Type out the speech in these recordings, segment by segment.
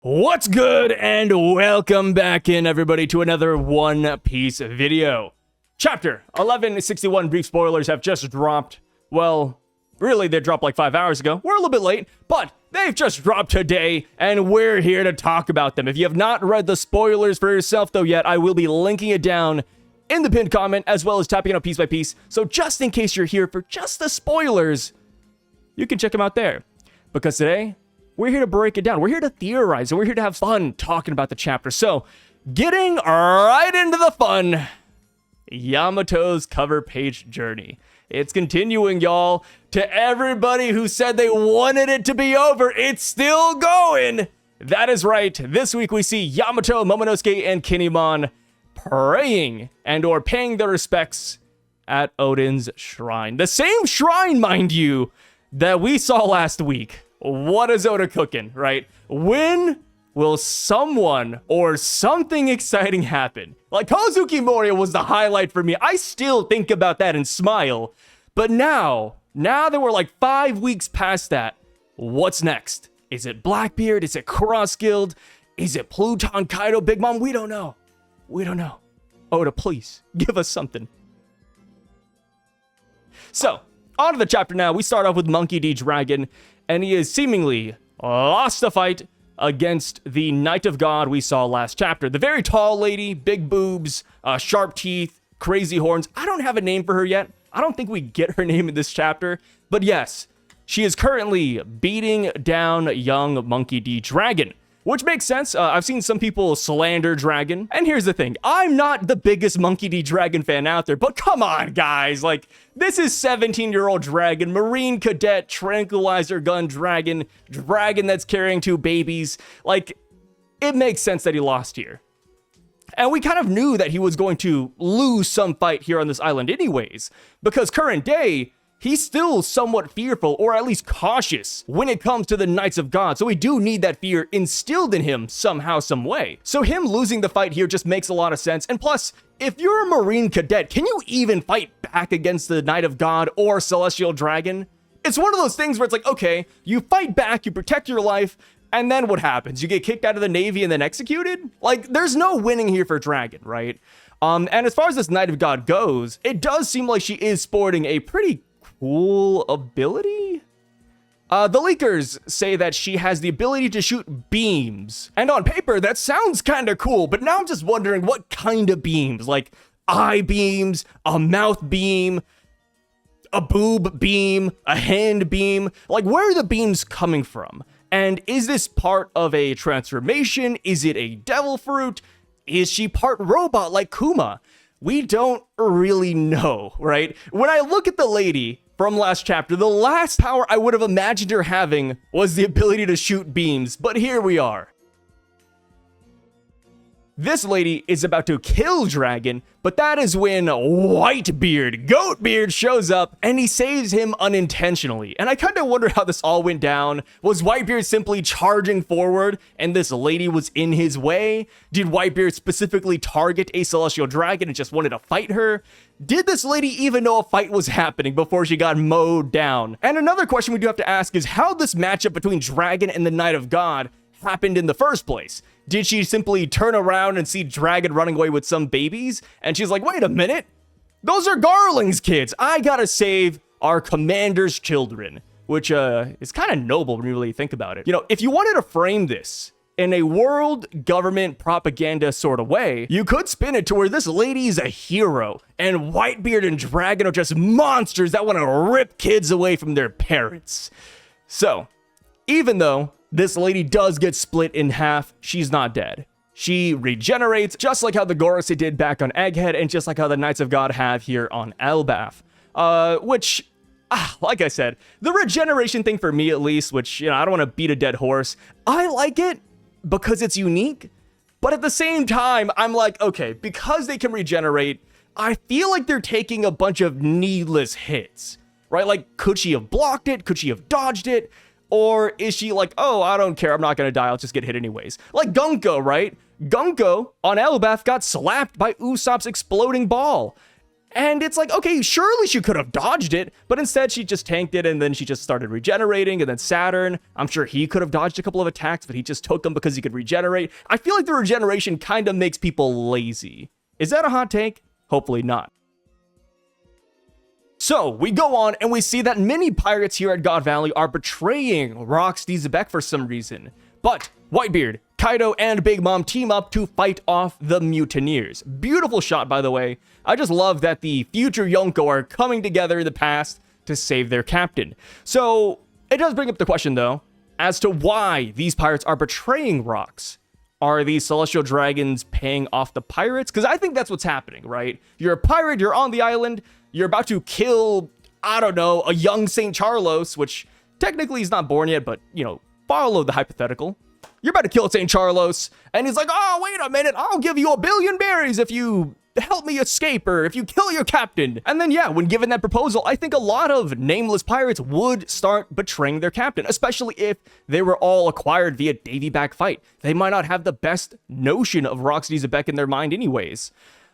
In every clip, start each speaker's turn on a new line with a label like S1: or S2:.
S1: What's good, and welcome back in, everybody, to another One Piece video. Chapter 1161 brief spoilers have just dropped. Well, really, they dropped like 5 hours ago. We're a little bit late, but they've just dropped today, and we're here to talk about them. If you have not read the spoilers for yourself, though, yet, I will be linking it down in the pinned comment, as well as tapping it out piece by piece. So just in case you're here for just the spoilers, you can check them out there. Because today, we're here to break it down. We're here to theorize, and we're here to have fun talking about the chapter. So, getting right into the fun, Yamato's cover page journey. It's continuing, y'all. To everybody who said they wanted it to be over, it's still going. That is right. This week we see Yamato, Momonosuke, and Kinemon praying and or paying their respects at Odin's shrine. The same shrine, mind you, that we saw last week. What is Oda cooking, right? When will someone or something exciting happen? Like, Kozuki Moria was the highlight for me. I still think about that and smile. But now that we're like 5 weeks past that, what's next? Is it Blackbeard? Is it Cross Guild? Is it Pluton, Kaido, Big Mom? We don't know. We don't know. Oda, please, give us something. So, on to the chapter now. We start off with Monkey D. Dragon, and he has seemingly lost a fight against the Knight of God we saw last chapter. The very tall lady, big boobs, sharp teeth, crazy horns. I don't have a name for her yet. I don't think we get her name in this chapter. But yes, she is currently beating down young Monkey D. Dragon. Which makes sense. I've seen some people slander Dragon. And here's the thing. I'm not the biggest Monkey D. Dragon fan out there, but come on, guys. Like, this is 17-year-old Dragon, Marine Cadet, Tranquilizer Gun Dragon, Dragon that's carrying 2 babies. Like, it makes sense that he lost here. And we kind of knew that he was going to lose some fight here on this island anyways, because current day, he's still somewhat fearful, or at least cautious, when it comes to the Knights of God. So we do need that fear instilled in him somehow, some way. So him losing the fight here just makes a lot of sense. And plus, if you're a Marine Cadet, can you even fight back against the Knight of God or Celestial Dragon? It's one of those things where it's like, okay, you fight back, you protect your life, and then what happens? You get kicked out of the Navy and then executed? Like, there's no winning here for Dragon, right? And as far as this Knight of God goes, it does seem like she is sporting a pretty cool ability? The leakers say that she has the ability to shoot beams. And on paper, that sounds kind of cool, but now I'm just wondering what kind of beams? Like, eye beams, a mouth beam, a boob beam, a hand beam? Like, where are the beams coming from? And is this part of a transformation? Is it a devil fruit? Is she part robot like Kuma? We don't really know, right? When I look at the lady from last chapter, the last power I would have imagined her having was the ability to shoot beams, but here we are. This lady is about to kill Dragon, but that is when Whitebeard, Goatbeard, shows up and he saves him unintentionally. And I kind of wonder how this all went down. Was Whitebeard simply charging forward and this lady was in his way? Did Whitebeard specifically target a Celestial Dragon and just wanted to fight her? Did this lady even know a fight was happening before she got mowed down? And another question we do have to ask is how this matchup between Dragon and the Knight of God happened in the first place. Did she simply turn around and see Dragon running away with some babies? And she's like, wait a minute, those are Garling's kids. I gotta save our commander's children, which is kind of noble when you really think about it. You know, if you wanted to frame this in a world government propaganda sort of way, you could spin it to where this lady's a hero and Whitebeard and Dragon are just monsters that want to rip kids away from their parents. So, even though this lady does get split in half, she's not dead. She regenerates, just like how the Gorosei did back on Egghead, and just like how the Knights of God have here on Elbaf. Like I said, the regeneration thing for me at least, which, you know, I don't want to beat a dead horse. I like it because it's unique, but at the same time, I'm like, okay, because they can regenerate, I feel like they're taking a bunch of needless hits, right? Like, could she have blocked it? Could she have dodged it? Or is she like, oh, I don't care, I'm not gonna die, I'll just get hit anyways. Like Gunko, right? Gunko on Elbaf got slapped by Usopp's exploding ball. And it's like, okay, surely she could have dodged it, but instead she just tanked it, and then she just started regenerating. And then Saturn, I'm sure he could have dodged a couple of attacks, but he just took them because he could regenerate. I feel like the regeneration kind of makes people lazy. Is that a hot take? Hopefully not. So we go on and we see that many pirates here at God Valley are betraying Roxy Syvduck for some reason. But Whitebeard, Kaido, and Big Mom team up to fight off the mutineers. Beautiful shot, by the way. I just love that the future Yonko are coming together in the past to save their captain. So it does bring up the question, though, as to why these pirates are betraying Rox. Are these celestial dragons paying off the pirates? Because I think that's what's happening, right? You're a pirate, you're on the island, you're about to kill, I don't know, a young St. Charlos, which technically he's not born yet, but, you know, follow the hypothetical. You're about to kill St. Charlos, and he's like, oh, wait a minute, I'll give you 1 billion berries if you help me escape, or if you kill your captain. And then, yeah, when given that proposal, I think a lot of nameless pirates would start betraying their captain, especially if they were all acquired via Davy back fight. They might not have the best notion of Roxy Syvduck in their mind anyways.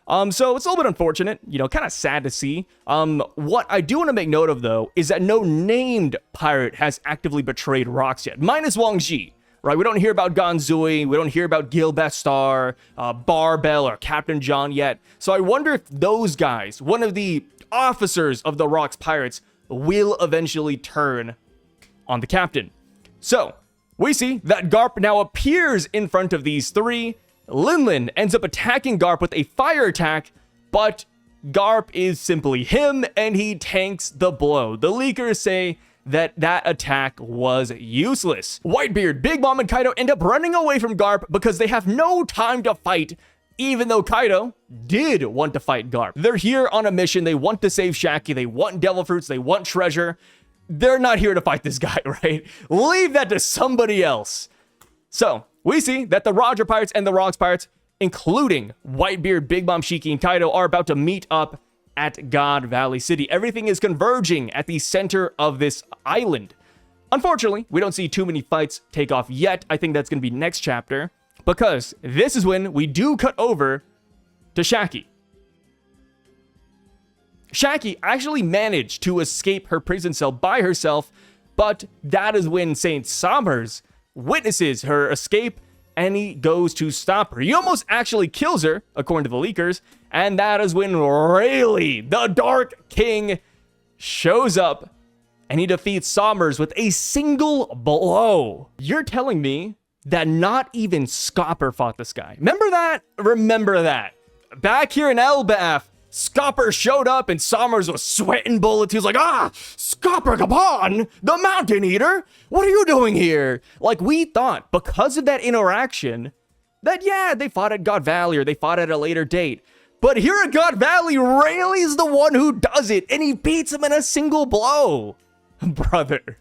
S1: So it's a little bit unfortunate, you know, kind of sad to see. What I do want to make note of, though, is that no named pirate has actively betrayed Rox yet, minus Wang Ji. Right, we don't hear about Ganzui, we don't hear about Gil Bestar, Barbell, or Captain John yet. So I wonder if those guys, one of the officers of the Rox Pirates, will eventually turn on the captain. So we see that Garp now appears in front of these three. Linlin ends up attacking Garp with a fire attack, but Garp is simply him, and he tanks the blow. The leakers say that attack was useless. Whitebeard, Big Mom, and Kaido end up running away from Garp because they have no time to fight, even though Kaido did want to fight Garp. They're here on a mission. They want to save Shakky. They want devil fruits. They want treasure. They're not here to fight this guy, right? Leave that to somebody else. So we see that the Roger Pirates and the Rox Pirates, including Whitebeard, Big Mom, Shakky, and Kaido, are about to meet up at God Valley City. Everything is converging at the center of this island. Unfortunately, we don't see too many fights take off yet. I think that's going to be next chapter, because this is when we do cut over to Shakky. Shakky actually managed to escape her prison cell by herself, but that is when Saint Somers witnesses her escape, and he goes to stop her. He almost actually kills her, according to the leakers, and that is when Rayleigh, the Dark King, shows up, and he defeats Somers with a single blow. You're telling me that not even Scopper fought this guy? Remember that? Remember that. Back here in Elbaf, Scopper showed up and Somers was sweating bullets. He was like, Scopper, come on, the Mountain Eater. What are you doing here? Like, we thought because of that interaction that, yeah, they fought at God Valley or they fought at a later date. But here at God Valley, Rayleigh's the one who does it, and he beats him in a single blow. Brother.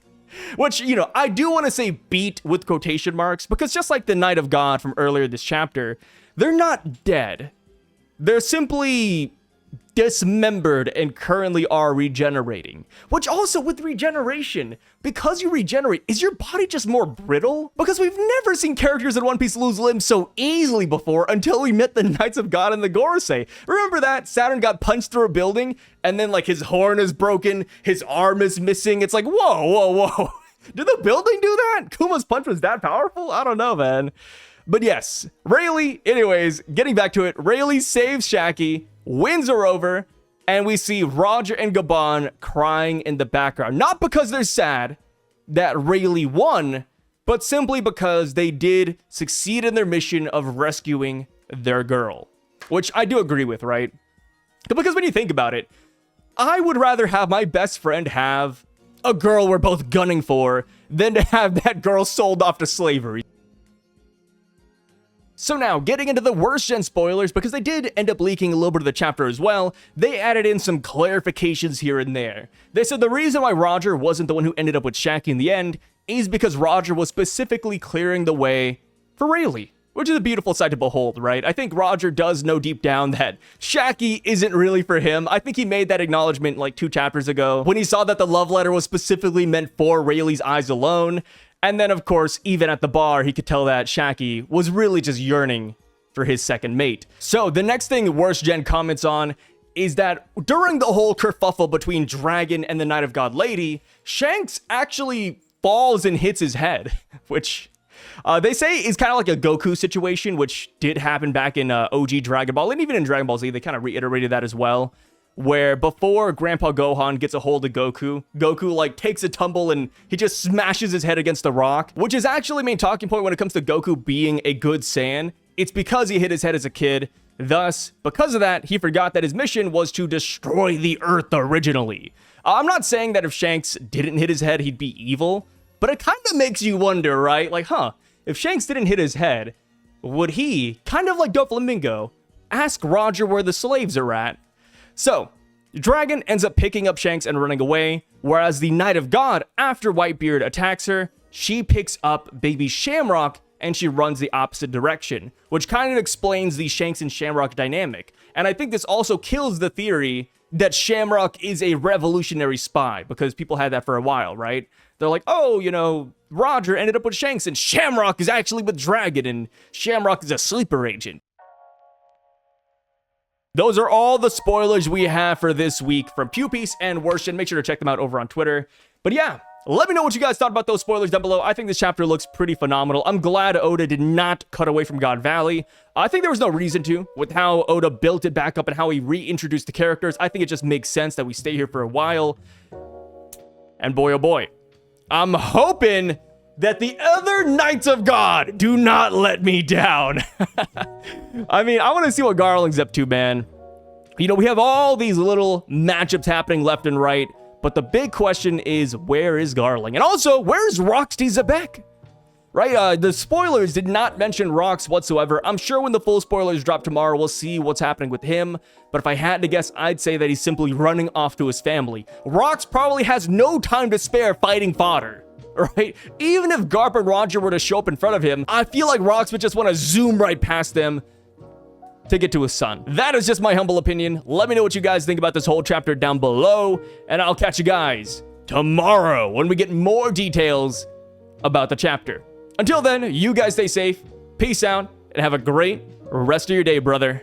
S1: Which, you know, I do want to say beat with quotation marks, because just like the Knight of God from earlier this chapter, they're not dead. They're simply dismembered and currently are regenerating. Which also, with regeneration, because you regenerate, is your body just more brittle? Because we've never seen characters in One Piece lose limbs so easily before until we met the Knights of God and the Gorosei. Remember that? Saturn got punched through a building and then like his horn is broken, his arm is missing. It's like, whoa, whoa, whoa. Did the building do that? Kuma's punch was that powerful? I don't know, man. But yes, Rayleigh, anyways, getting back to it, Rayleigh saves Shakky, wins her over, and we see Roger and Gabon crying in the background. Not because they're sad that Rayleigh won, but simply because they did succeed in their mission of rescuing their girl. Which I do agree with, right? Because when you think about it, I would rather have my best friend have a girl we're both gunning for than to have that girl sold off to slavery. So now, getting into the worst gen spoilers, because they did end up leaking a little bit of the chapter as well, they added in some clarifications here and there. They said the reason why Roger wasn't the one who ended up with Shakky in the end is because Roger was specifically clearing the way for Rayleigh, which is a beautiful sight to behold, right? I think Roger does know deep down that Shakky isn't really for him. I think he made that acknowledgement like 2 chapters ago when he saw that the love letter was specifically meant for Rayleigh's eyes alone. And then, of course, even at the bar, he could tell that Shakky was really just yearning for his second mate. So the next thing Worst Gen comments on is that during the whole kerfuffle between Dragon and the Knight of God Lady, Shanks actually falls and hits his head, which they say is kind of like a Goku situation, which did happen back in OG Dragon Ball, and even in Dragon Ball Z, they kind of reiterated that as well, where before Grandpa Gohan gets a hold of Goku, Goku like takes a tumble and he just smashes his head against the rock, which is actually main talking point when it comes to Goku being a good Saiyan. It's because he hit his head as a kid. Thus, because of that, he forgot that his mission was to destroy the Earth originally. I'm not saying that if Shanks didn't hit his head, he'd be evil, but it kind of makes you wonder, right? Like, if Shanks didn't hit his head, would he, kind of like Doflamingo, ask Roger where the slaves are at? So, Dragon ends up picking up Shanks and running away, whereas the Knight of God, after Whitebeard attacks her, she picks up baby Shamrock and she runs the opposite direction, which kind of explains the Shanks and Shamrock dynamic. And I think this also kills the theory that Shamrock is a revolutionary spy, because people had that for a while, right? They're like, oh, you know, Roger ended up with Shanks and Shamrock is actually with Dragon and Shamrock is a sleeper agent. Those are all the spoilers we have for this week from Pewpiece and Worshin. Make sure to check them out over on Twitter. But yeah, let me know what you guys thought about those spoilers down below. I think this chapter looks pretty phenomenal. I'm glad Oda did not cut away from God Valley. I think there was no reason to, with how Oda built it back up and how he reintroduced the characters. I think it just makes sense that we stay here for a while. And boy, oh boy, I'm hoping that the other Knights of God do not let me down. I mean, I want to see what Garling's up to, man. You know, we have all these little matchups happening left and right, but the big question is, where is Garling? And also, where's Roxty Zebek? Right, the spoilers did not mention Rox whatsoever. I'm sure when the full spoilers drop tomorrow, we'll see what's happening with him. But if I had to guess, I'd say that he's simply running off to his family. Rox probably has no time to spare fighting fodder. Right? Even if Garp and Roger were to show up in front of him, I feel like Rox would just want to zoom right past them to get to his son. That is just my humble opinion. Let me know what you guys think about this whole chapter down below, and I'll catch you guys tomorrow when we get more details about the chapter. Until then, you guys stay safe, peace out, and have a great rest of your day, brother.